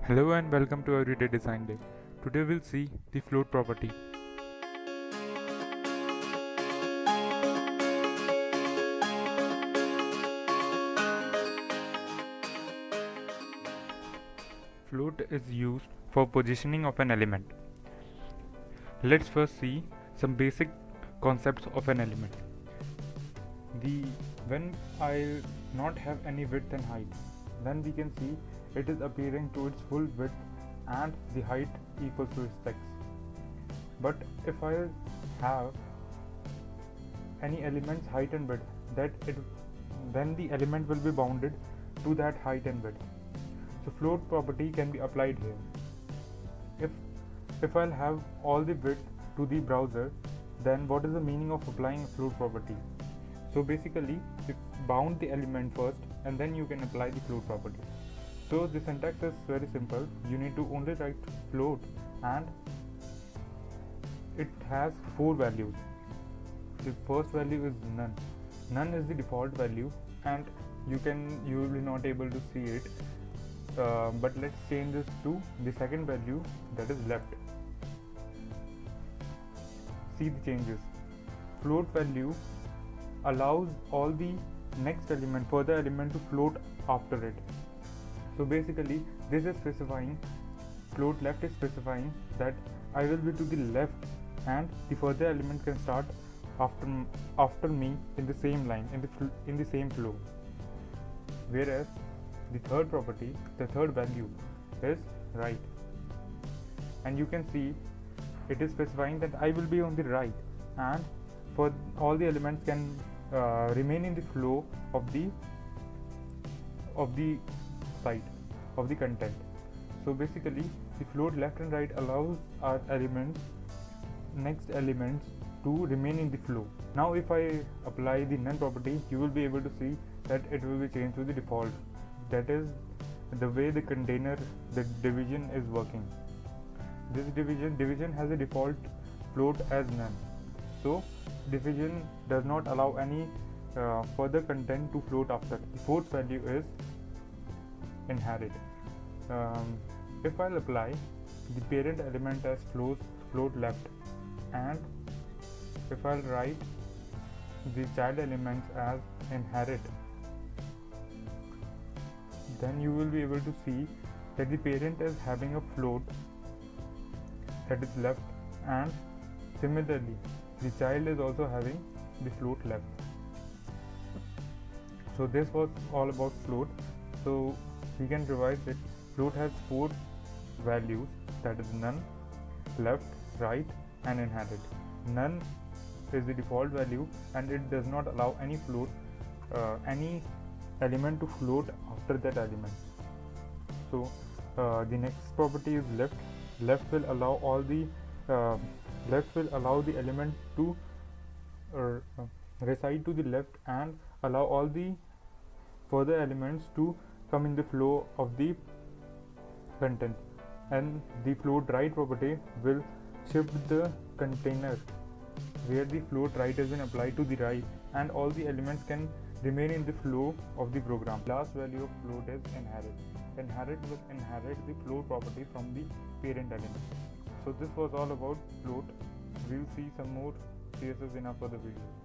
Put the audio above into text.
Hello and welcome to Everyday Design Day. Today we'll see the float property. Float is used for positioning of an element. Let's first see some basic concepts of an element. When I not have any width and height, then we can see it is appearing to its full width and the height equals to its text. But if I have any elements height and width, then the element will be bounded to that height and width. So float property can be applied here. If I'll have all the width to the browser, then what is the meaning of applying a float property? So basically, you bound the element first and then you can apply the float property. So the syntax is very simple. You need to only write float and it has 4 values. The first value is none. None is the default value and you will be not able to see it. But let's change this to the second value, that is left. See the changes. Float value allows all the next element, further element to float after it. So basically this is specifying, float left is specifying that I will be to the left and the further element can start after me in the same line, in the same flow. Whereas the third property, the third value is right, and you can see it is specifying that I will be on the right and for all the elements can remain in the flow of the site of the content. So basically the float left and right allows our next elements to remain in the flow. Now if I apply the none property, you will be able to see that it will be changed to the default. That is the way the division is working. This division has a default float as none. So division does not allow any further content to float after. The fourth value is inherit. If I'll apply the parent element as float left and if I'll write the child elements as inherit, then you will be able to see that the parent is having a float that is left and similarly the child is also having the float left. So this was all about float. So we can revise it. Float has 4 values, that is none, left, right and inherit. None is the default value and it does not allow any element to float after that element. So the next property is left. Left will allow the element to reside to the left and allow all the further elements to come in the flow of the content. And the float right property will shift the container where the float right has been applied to the right and all the elements can remain in the flow of the program. Last value of float is inherit. Inherit will inherit the float property from the parent element. So this was all about float. We'll see some more CSS in our further videos.